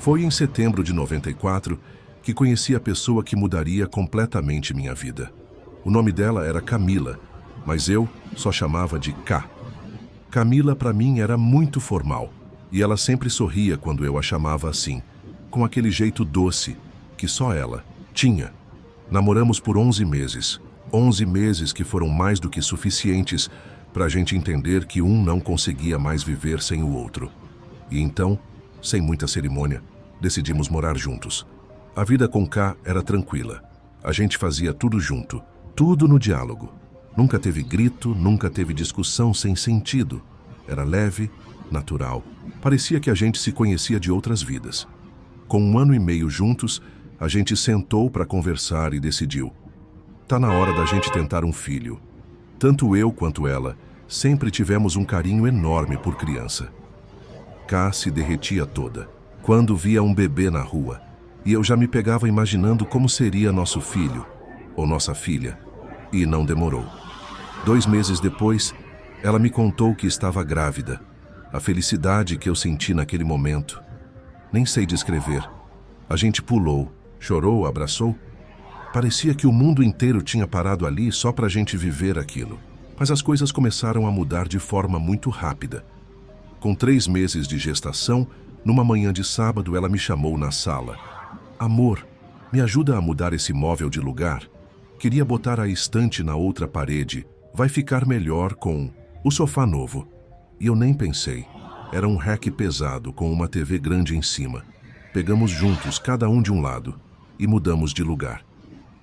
Foi em setembro de 94 que conheci a pessoa que mudaria completamente minha vida. O nome dela era Camila, mas eu só chamava de K. Camila para mim era muito formal, e ela sempre sorria quando eu a chamava assim, com aquele jeito doce que só ela tinha. Namoramos por 11 meses. 11 meses que foram mais do que suficientes para a gente entender que um não conseguia mais viver sem o outro. E então, sem muita cerimônia, decidimos morar juntos. A vida com K era tranquila. A gente fazia tudo junto, tudo no diálogo. Nunca teve grito, nunca teve discussão sem sentido. Era leve, natural. Parecia que a gente se conhecia de outras vidas. Com 1 ano e meio juntos, a gente sentou para conversar e decidiu: tá na hora da gente tentar um filho. Tanto eu quanto ela sempre tivemos um carinho enorme por criança. K se derretia toda quando via um bebê na rua, e eu já me pegava imaginando como seria nosso filho ou nossa filha. E não demorou. 2 meses depois, ela me contou que estava grávida. A felicidade que eu senti naquele momento, nem sei descrever. A gente pulou, chorou, abraçou. Parecia que o mundo inteiro tinha parado ali só para a gente viver aquilo. Mas as coisas começaram a mudar de forma muito rápida. Com 3 meses de gestação, numa manhã de sábado, ela me chamou na sala. Amor, me ajuda a mudar esse móvel de lugar? Queria botar a estante na outra parede. Vai ficar melhor com o sofá novo. E eu nem pensei. Era um rack pesado com uma TV grande em cima. Pegamos juntos, cada um de um lado, e mudamos de lugar.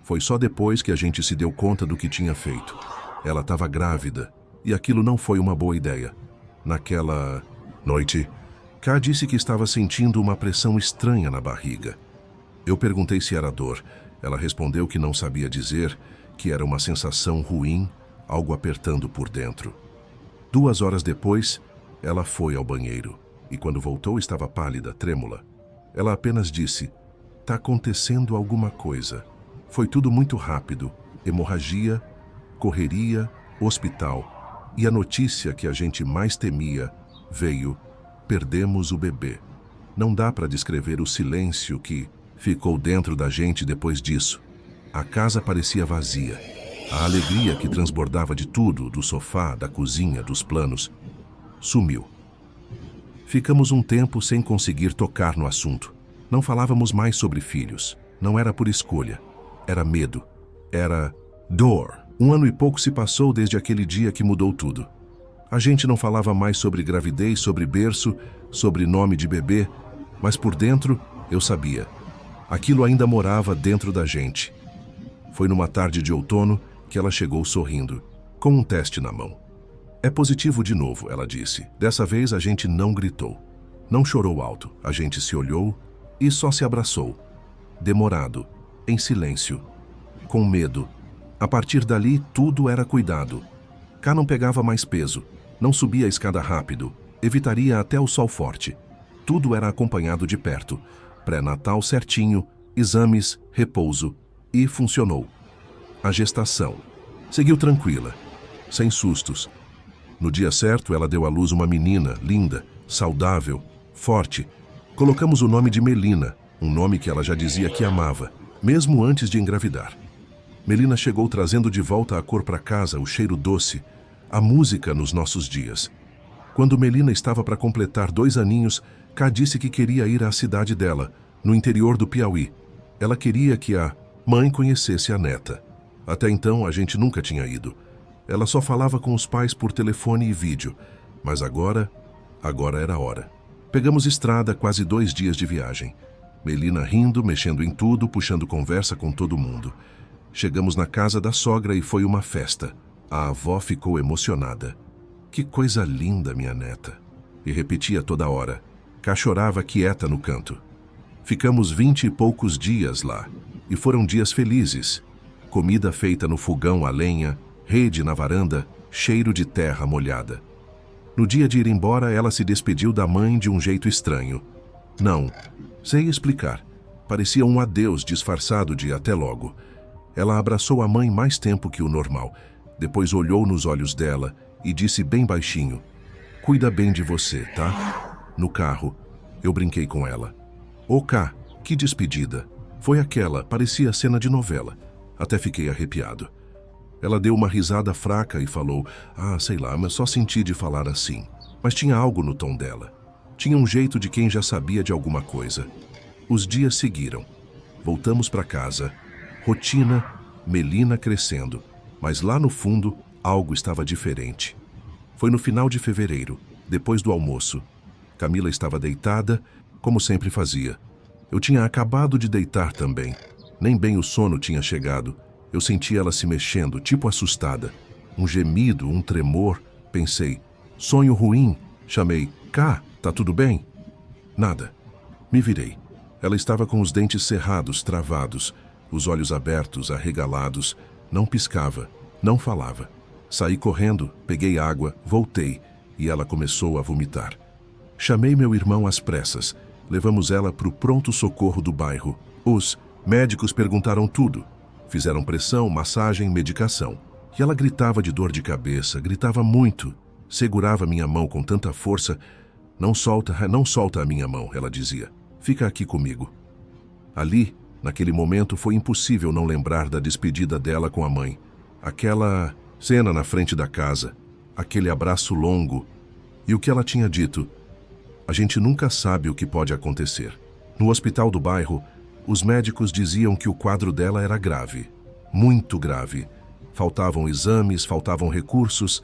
Foi só depois que a gente se deu conta do que tinha feito. Ela estava grávida, e aquilo não foi uma boa ideia. Naquela noite, K disse que estava sentindo uma pressão estranha na barriga. Eu perguntei se era dor. Ela respondeu que não sabia dizer, que era uma sensação ruim, algo apertando por dentro. 2 horas depois, ela foi ao banheiro, e quando voltou estava pálida, trêmula. Ela apenas disse: tá acontecendo alguma coisa. Foi tudo muito rápido, hemorragia, correria, hospital. E a notícia que a gente mais temia veio: perdemos o bebê. Não dá para descrever o silêncio que ficou dentro da gente depois disso. A casa parecia vazia. A alegria que transbordava de tudo, do sofá, da cozinha, dos planos, sumiu. Ficamos um tempo sem conseguir tocar no assunto. Não falávamos mais sobre filhos. Não era por escolha. Era medo. Era dor. 1 ano e pouco se passou desde aquele dia que mudou tudo. A gente não falava mais sobre gravidez, sobre berço, sobre nome de bebê, mas por dentro eu sabia. Aquilo ainda morava dentro da gente. Foi numa tarde de outono que ela chegou sorrindo, com um teste na mão. É positivo de novo, ela disse. Dessa vez a gente não gritou. Não chorou alto. A gente se olhou e só se abraçou. Demorado, em silêncio, com medo. A partir dali, tudo era cuidado. K não pegava mais peso, não subia a escada rápido, evitaria até o sol forte. Tudo era acompanhado de perto. Pré-natal certinho, exames, repouso. E funcionou. A gestação seguiu tranquila, sem sustos. No dia certo, ela deu à luz uma menina, linda, saudável, forte. Colocamos o nome de Melina, um nome que ela já dizia que amava, mesmo antes de engravidar. Melina chegou trazendo de volta a cor para casa, o cheiro doce, a música nos nossos dias. Quando Melina estava para completar 2 aninhos, K disse que queria ir à cidade dela, no interior do Piauí. Ela queria que a mãe conhecesse a neta. Até então, a gente nunca tinha ido. Ela só falava com os pais por telefone e vídeo. Mas agora era a hora. Pegamos estrada, quase 2 dias de viagem. Melina rindo, mexendo em tudo, puxando conversa com todo mundo. Chegamos na casa da sogra e foi uma festa. A avó ficou emocionada. Que coisa linda, minha neta. E repetia toda hora. K chorava quieta no canto. Ficamos 20 e poucos dias lá. E foram dias felizes. Comida feita no fogão a lenha, rede na varanda, cheiro de terra molhada. No dia de ir embora, ela se despediu da mãe de um jeito estranho. Não sei explicar. Parecia um adeus disfarçado de até logo. Ela abraçou a mãe mais tempo que o normal. Depois olhou nos olhos dela e disse bem baixinho: cuida bem de você, tá? No carro, eu brinquei com ela. Ô Cá, que despedida! Foi aquela, parecia cena de novela. Até fiquei arrepiado. Ela deu uma risada fraca e falou: sei lá, mas só senti de falar assim. Mas tinha algo no tom dela. Tinha um jeito de quem já sabia de alguma coisa. Os dias seguiram. Voltamos para casa. Rotina, Melina crescendo. Mas lá no fundo, algo estava diferente. Foi no final de fevereiro, depois do almoço. Camila estava deitada, como sempre fazia. Eu tinha acabado de deitar também. Nem bem o sono tinha chegado. Eu senti ela se mexendo, tipo assustada. Um gemido, um tremor. Pensei, sonho ruim. Chamei, Cá, tá tudo bem? Nada. Me virei. Ela estava com os dentes cerrados, travados, os olhos abertos, arregalados. Não piscava, não falava. Saí correndo, peguei água, voltei e ela começou a vomitar. Chamei meu irmão às pressas. Levamos ela para o pronto-socorro do bairro. Os médicos perguntaram tudo. Fizeram pressão, massagem, medicação. E ela gritava de dor de cabeça, gritava muito. Segurava minha mão com tanta força. Não solta a minha mão, ela dizia. Fica aqui comigo. Ali, naquele momento, foi impossível não lembrar da despedida dela com a mãe. Aquela cena na frente da casa, aquele abraço longo. E o que ela tinha dito? A gente nunca sabe o que pode acontecer. No hospital do bairro, os médicos diziam que o quadro dela era grave, muito grave. Faltavam exames, faltavam recursos.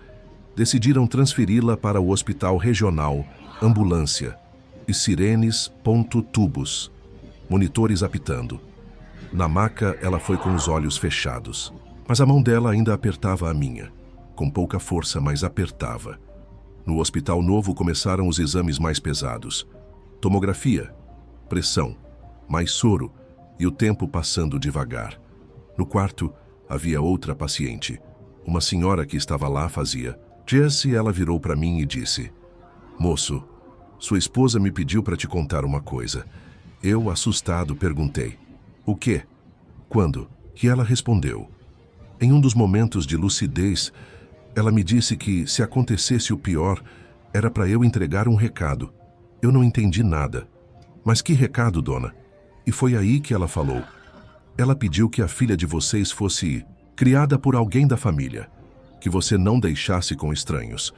Decidiram transferi-la para o hospital regional, ambulância, e sirenes, tubos, monitores apitando. Na maca, ela foi com os olhos fechados, mas a mão dela ainda apertava a minha. Com pouca força, mas apertava. No hospital novo começaram os exames mais pesados. Tomografia, pressão, mais soro e o tempo passando devagar. No quarto, havia outra paciente. Uma senhora que estava lá fazia. Jesse, ela virou para mim e disse: Moço, sua esposa me pediu para te contar uma coisa. Eu, assustado, perguntei: O quê? Quando? E ela respondeu. Em um dos momentos de lucidez, ela me disse que, se acontecesse o pior, era para eu entregar um recado. Eu não entendi nada. Mas que recado, dona? E foi aí que ela falou. Ela pediu que a filha de vocês fosse criada por alguém da família, que você não deixasse com estranhos.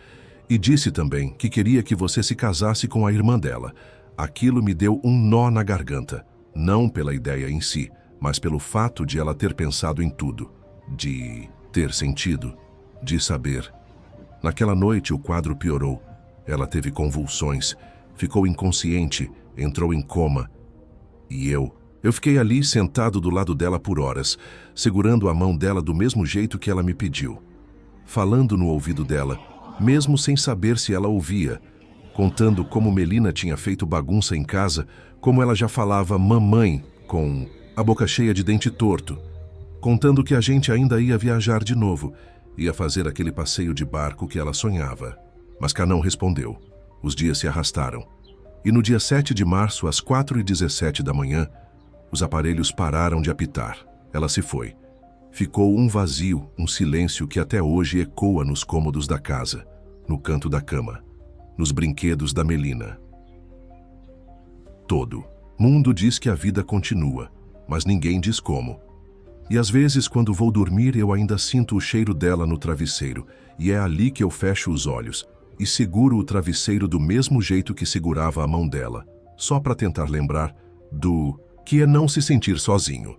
E disse também que queria que você se casasse com a irmã dela. Aquilo me deu um nó na garganta, não pela ideia em si, mas pelo fato de ela ter pensado em tudo, de ter sentido, de saber. Naquela noite o quadro piorou. Ela teve convulsões, ficou inconsciente, entrou em coma. E eu fiquei ali sentado do lado dela por horas, segurando a mão dela do mesmo jeito que ela me pediu, falando no ouvido dela, mesmo sem saber se ela ouvia, contando como Melina tinha feito bagunça em casa, como ela já falava mamãe, com a boca cheia de dente torto, contando que a gente ainda ia viajar de novo, ia fazer aquele passeio de barco que ela sonhava. Mas Cá não respondeu. Os dias se arrastaram. E no dia 7 de março, às 4h17 da manhã, os aparelhos pararam de apitar. Ela se foi. Ficou um vazio, um silêncio que até hoje ecoa nos cômodos da casa, no canto da cama, nos brinquedos da Melina. Todo mundo diz que a vida continua, mas ninguém diz como. E às vezes, quando vou dormir, eu ainda sinto o cheiro dela no travesseiro, e é ali que eu fecho os olhos e seguro o travesseiro do mesmo jeito que segurava a mão dela, só para tentar lembrar do que é não se sentir sozinho.